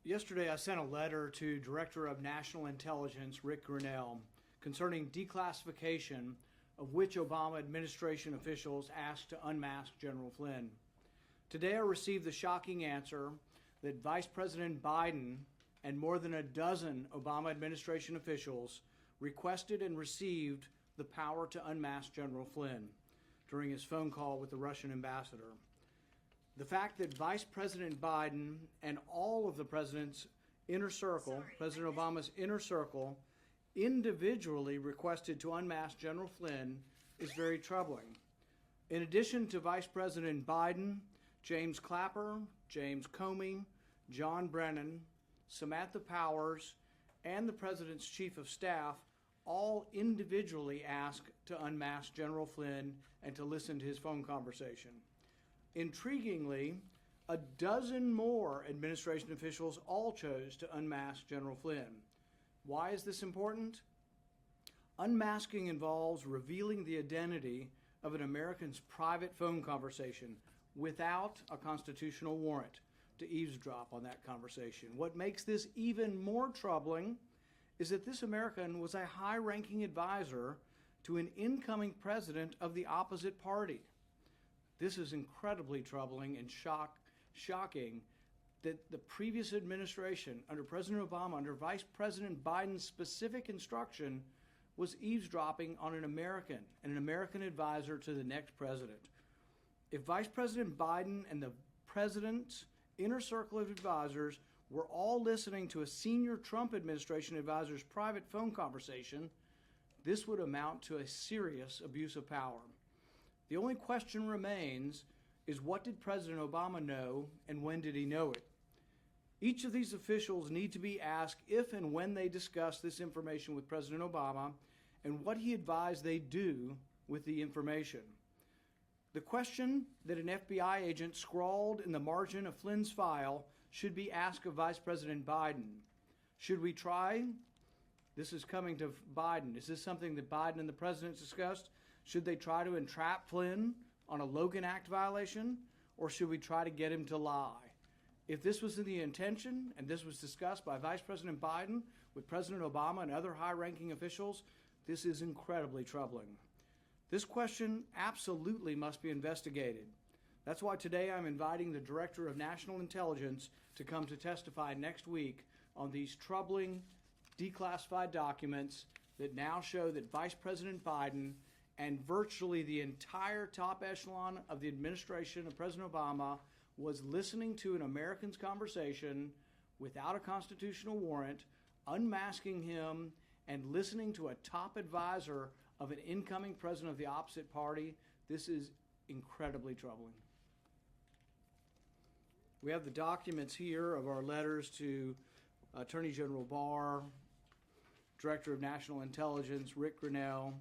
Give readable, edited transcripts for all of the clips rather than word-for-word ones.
Yesterday, I sent a letter to Director of National Intelligence Rick Grenell concerning declassification of which Obama administration officials asked to unmask General Flynn. Today, I received the shocking answer that Vice President Biden and more than a dozen Obama administration officials requested and received the power to unmask General Flynn during his phone call with the Russian ambassador. The fact that Vice President Biden and all of the president's inner circle, President Obama's inner circle, individually requested to unmask General Flynn is very troubling. In addition to Vice President Biden, James Clapper, James Comey, John Brennan, Samantha Powers, and the President's Chief of Staff all individually asked to unmask General Flynn and to listen to his phone conversation. Intriguingly, a dozen more administration officials all chose to unmask General Flynn. Why is this important? Unmasking involves revealing the identity of an American's private phone conversation without a constitutional warrant to eavesdrop on that conversation. What makes this even more troubling is that this American was a high-ranking advisor to an incoming president of the opposite party. This is incredibly troubling and shocking that the previous administration, under President Obama, under Vice President Biden's specific instruction, was eavesdropping on an American and an American advisor to the next president. If Vice President Biden and the president's inner circle of advisors were all listening to a senior Trump administration advisor's private phone conversation, this would amount to a serious abuse of power. The only question remains is, what did President Obama know and when did he know it? Each of these officials need to be asked if and when they discussed this information with President Obama and what he advised they do with the information. The question that an FBI agent scrawled in the margin of Flynn's file should be asked of Vice President Biden. Should we try? This is coming to Biden. Is this something that Biden and the president discussed? Should they try to entrap Flynn on a Logan Act violation, or should we try to get him to lie? If this was the intention, and this was discussed by Vice President Biden with President Obama and other high-ranking officials, this is incredibly troubling. This question absolutely must be investigated. That's why today I'm inviting the Director of National Intelligence to come to testify next week on these troubling, declassified documents that now show that Vice President Biden and virtually the entire top echelon of the administration of President Obama was listening to an American's conversation without a constitutional warrant, unmasking him, and listening to a top advisor of an incoming president of the opposite party. This is incredibly troubling. We have the documents here of our letters to Attorney General Barr, Director of National Intelligence Rick Grenell,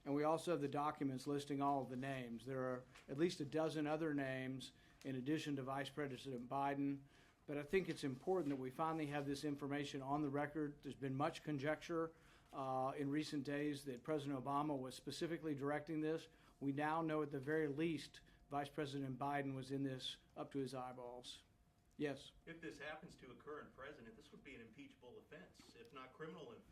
and we also have the documents listing all of the names. There are at least a dozen other names in addition to Vice President Biden, but I think it's important that we finally have this information on the record. There's been much conjecture in recent days that President Obama was specifically directing this. We now know at the very least Vice President Biden was in this up to his eyeballs. Yes? If this happens to a current president, this would be an impeachable offense, if not criminal offense.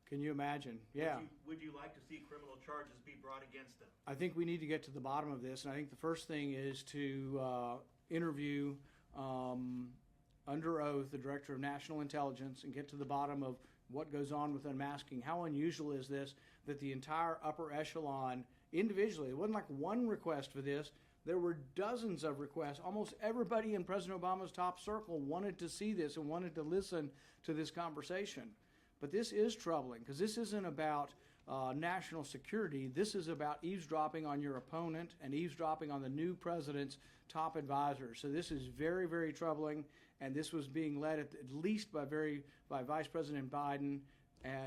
Can you imagine? Yeah. Would you like to see criminal charges be brought against them? I think we need to get to the bottom of this, and I think the first thing is to interview under oath the Director of National Intelligence and get to the bottom of what goes on with unmasking. How unusual is this that the entire upper echelon individually, it wasn't like one request for this, there were dozens of requests. Almost everybody in President Obama's top circle wanted to see this and wanted to listen to this conversation. But this is troubling because this isn't about national security. This is about eavesdropping on your opponent and eavesdropping on the new president's top advisors. So this is very, very troubling, and this was being led at least by Vice President Biden,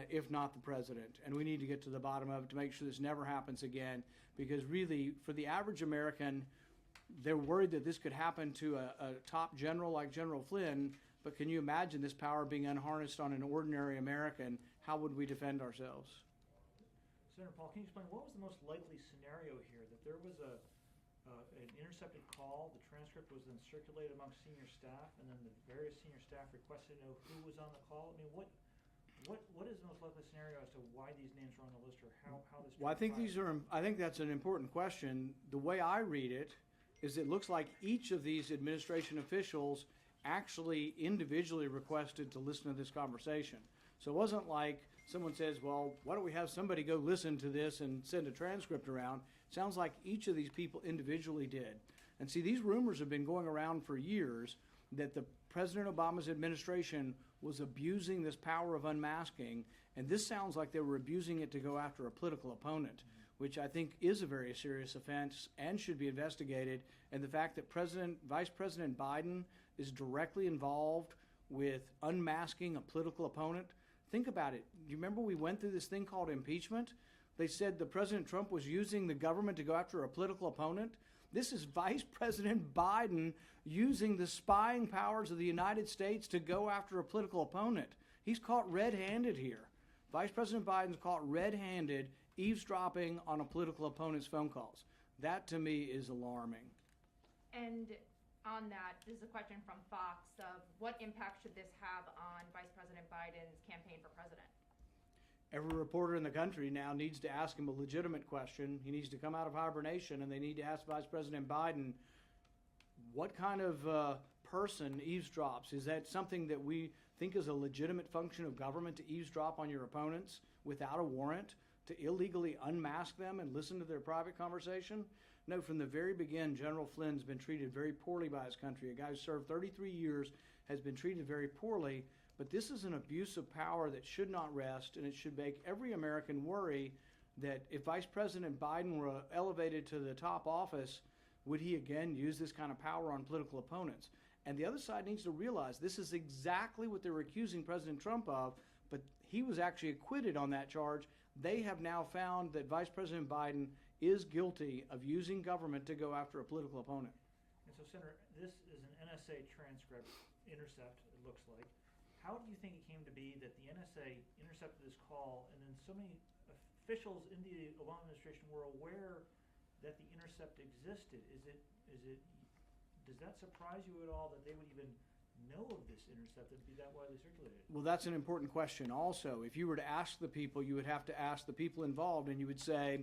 if not the president. And we need to get to the bottom of it to make sure this never happens again, because really, for the average American, they're worried that this could happen to a top general like General Flynn. But can you imagine this power being unharnessed on an ordinary American? How would we defend ourselves? Senator Paul, can you explain what was the most likely scenario here? That there was a an intercepted call. The transcript was then circulated among senior staff, and then the various senior staff requested to know who was on the call. I mean, what is the most likely scenario as to why these names are on the list, or how this? Well, I think I think that's an important question. The way I read it is it looks like each of these administration officials actually individually requested to listen to this conversation. So it wasn't like someone says, well, why don't we have somebody go listen to this and send a transcript around? Sounds like each of these people individually did. And see, these rumors have been going around for years that the President Obama's administration was abusing this power of unmasking, and this sounds like they were abusing it to go after a political opponent, which I think is a very serious offense and should be investigated. And the fact that Vice President Biden is directly involved with unmasking a political opponent, think about it. You remember we went through this thing called impeachment? They said the President Trump was using the government to go after a political opponent. This is Vice President Biden using the spying powers of the United States to go after a political opponent. He's caught red-handed here. Vice President Biden's caught red-handed eavesdropping on a political opponent's phone calls. That, to me, is alarming. And on that, this is a question from Fox of what impact should this have on Vice President Biden's campaign for president? Every reporter in the country now needs to ask him a legitimate question. He needs to come out of hibernation, and they need to ask Vice President Biden, what kind of person eavesdrops? Is that something that we think is a legitimate function of government, to eavesdrop on your opponents without a warrant, to illegally unmask them and listen to their private conversation? No, from the very beginning, General Flynn's been treated very poorly by his country. A guy who served 33 years has been treated very poorly. But this is an abuse of power that should not rest, and it should make every American worry that if Vice President Biden were elevated to the top office, would he again use this kind of power on political opponents? And the other side needs to realize this is exactly what they were accusing President Trump of, but he was actually acquitted on that charge. They have now found that Vice President Biden is guilty of using government to go after a political opponent. And so, Senator, this is an NSA transcript intercept, it looks like. How do you think it came to be that the NSA intercepted this call, and then so many officials in the Obama administration were aware that the intercept existed? Does that surprise you at all that they would even know of this intercept and be that widely circulated? Well, that's an important question also. If you were to ask the people, you would have to ask the people involved, and you would say,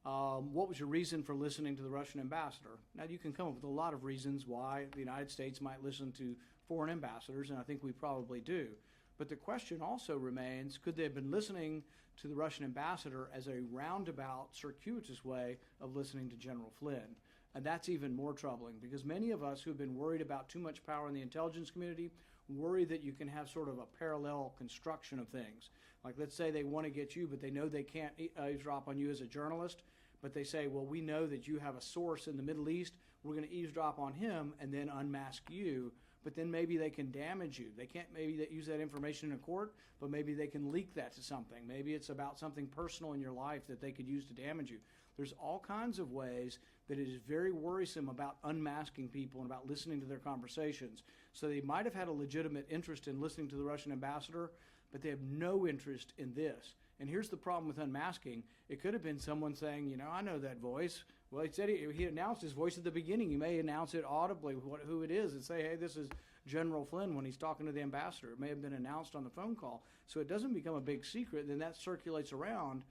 what was your reason for listening to the Russian ambassador? Now, you can come up with a lot of reasons why the United States might listen to foreign ambassadors, and I think we probably do. But the question also remains, could they have been listening to the Russian ambassador as a roundabout, circuitous way of listening to General Flynn? And that's even more troubling, because many of us who have been worried about too much power in the intelligence community worry that you can have sort of a parallel construction of things. Like, let's say they want to get you, but they know they can't eavesdrop on you as a journalist, but they say, well, we know that you have a source in the Middle East, we're going to eavesdrop on him and then unmask you. But then maybe they can damage you. They can't maybe use that information in a court, but maybe they can leak that to something. Maybe it's about something personal in your life that they could use to damage you. There's all kinds of ways that it is very worrisome about unmasking people and about listening to their conversations. So they might have had a legitimate interest in listening to the Russian ambassador, but they have no interest in this. And here's the problem with unmasking. It could have been someone saying, you know, I know that voice. Well, he said he announced his voice at the beginning. He may announce it audibly, who it is, and say, hey, this is General Flynn when he's talking to the ambassador. It may have been announced on the phone call. So it doesn't become a big secret, then that circulates around.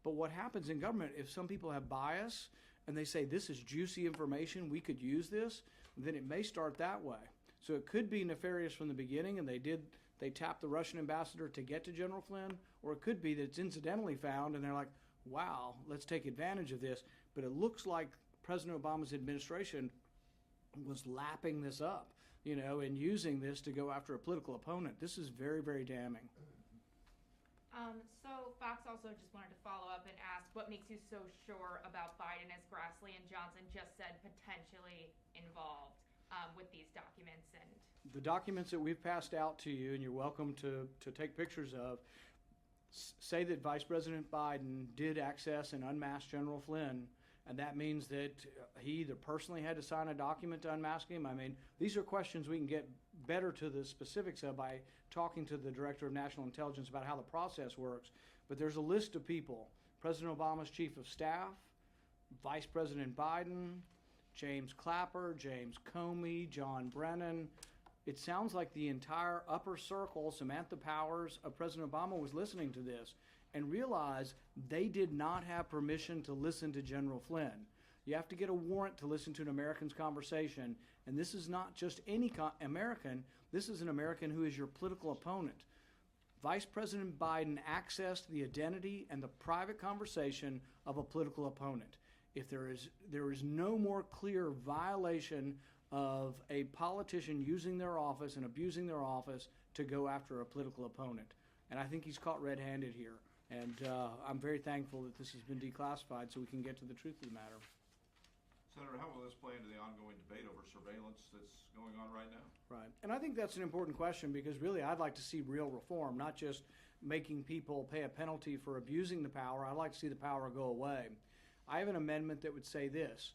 But what happens in government, if some people have bias and they say this is juicy information, we could use this, then it may start that way. So it could be nefarious from the beginning, and they tapped the Russian ambassador to get to General Flynn, or it could be that it's incidentally found and they're like, wow, let's take advantage of this. But it looks like President Obama's administration was lapping this up, you know, and using this to go after a political opponent. This is very, very damning. So Fox also just wanted to follow up and ask, what makes you so sure about Biden, as Grassley and Johnson just said, potentially involved with these documents? And the documents that we've passed out to you, and you're welcome to take pictures of, say that Vice President Biden did access and unmask General Flynn, and that means that he either personally had to sign a document to unmask him. I mean, these are questions we can get better to the specifics of by talking to the Director of National Intelligence about how the process works. But there's a list of people: President Obama's Chief of Staff, Vice President Biden, James Clapper, James Comey, John Brennan. It sounds like the entire upper circle, Samantha Powers of President Obama, was listening to this and realized they did not have permission to listen to General Flynn. You have to get a warrant to listen to an American's conversation, and this is not just any American. This is an American who is your political opponent. Vice President Biden accessed the identity and the private conversation of a political opponent. If there is no more clear violation of a politician using their office and abusing their office to go after a political opponent. And I think he's caught red-handed here. And I'm very thankful that this has been declassified so we can get to the truth of the matter. Senator, how will this play into the ongoing debate over surveillance that's going on right now? Right. And I think that's an important question because really I'd like to see real reform, not just making people pay a penalty for abusing the power. I'd like to see the power go away. I have an amendment that would say this,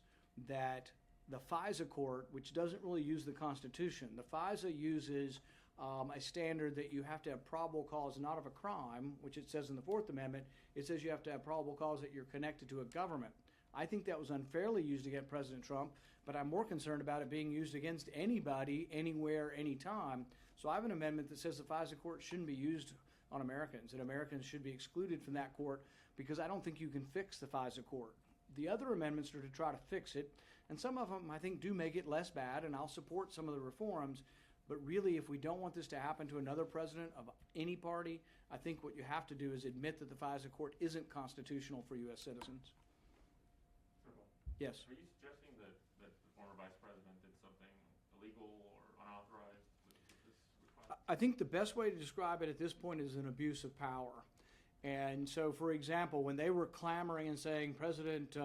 that the FISA court, which doesn't really use the Constitution, the FISA uses a standard that you have to have probable cause not of a crime, which it says in the Fourth Amendment. It says you have to have probable cause that you're connected to a government. I think that was unfairly used against President Trump, but I'm more concerned about it being used against anybody, anywhere, anytime. So I have an amendment that says the FISA court shouldn't be used on Americans, and Americans should be excluded from that court because I don't think you can fix the FISA court. The other amendments are to try to fix it, and some of them I think do make it less bad, and I'll support some of the reforms. But really, if we don't want this to happen to another president of any party, I think what you have to do is admit that the FISA court isn't constitutional for U.S. citizens. Yes. Are you suggesting that the former vice president did something illegal or unauthorized with this request? I think the best way to describe it at this point is an abuse of power. And so, for example, when they were clamoring and saying President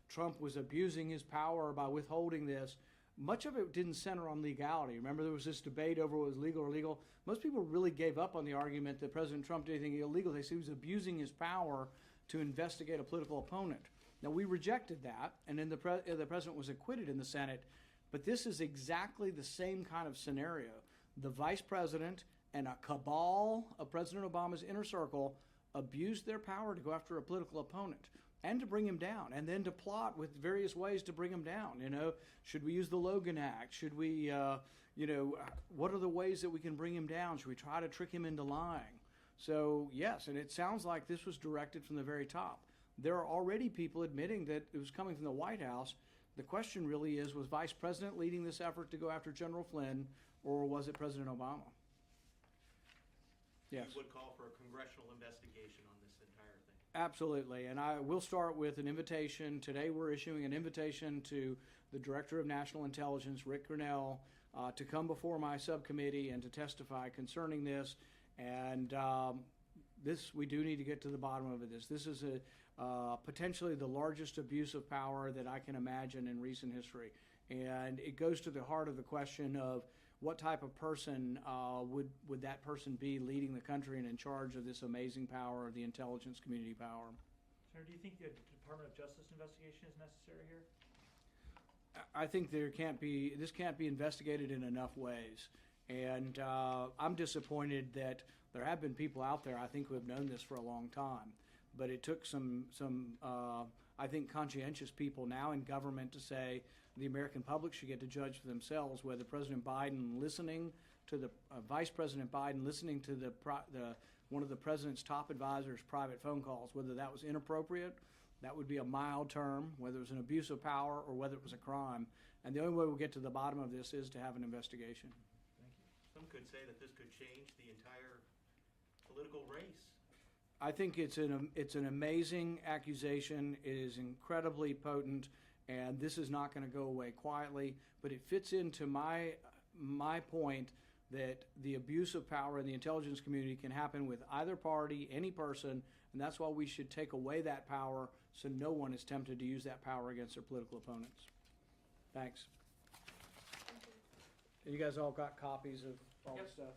Trump was abusing his power by withholding this, much of it didn't center on legality. Remember, there was this debate over what was legal or illegal. Most people really gave up on the argument that President Trump did anything illegal. They said he was abusing his power to investigate a political opponent. Now, we rejected that, and then the president was acquitted in the Senate. But this is exactly the same kind of scenario. The vice president and a cabal of President Obama's inner circle abused their power to go after a political opponent and to bring him down, and then to plot with various ways to bring him down. You know, should we use the Logan Act? Should we, what are the ways that we can bring him down? Should we try to trick him into lying? So, yes, and it sounds like this was directed from the very top. There are already people admitting that it was coming from the White House. The question really is, was Vice President leading this effort to go after General Flynn, or was it President Obama? Yes. You would call for a congressional investigation on this entire thing? Absolutely, and I will start with an invitation. Today we're issuing an invitation to the Director of National Intelligence, Rick Grenell, to come before my subcommittee and to testify concerning this. And we do need to get to the bottom of this. This is potentially the largest abuse of power that I can imagine in recent history. And it goes to the heart of the question of what type of person would that person be leading the country and in charge of this amazing power, the intelligence community power. Senator, do you think a Department of Justice investigation is necessary here? I think this can't be investigated in enough ways. And I'm disappointed that there have been people out there, I think, who have known this for a long time. But it took some I think, conscientious people now in government to say the American public should get to judge for themselves whether President Biden listening to the Vice President Biden listening to one of the president's top advisors' private phone calls, whether that was inappropriate, that would be a mild term, whether it was an abuse of power or whether it was a crime. And the only way we'll get to the bottom of this is to have an investigation. Thank you. Some could say that this could change the entire political race. I think it's an amazing accusation. It is incredibly potent, and this is not going to go away quietly. But it fits into my point that the abuse of power in the intelligence community can happen with either party, any person, and that's why we should take away that power so no one is tempted to use that power against their political opponents. Thanks. You guys all got copies of all the stuff?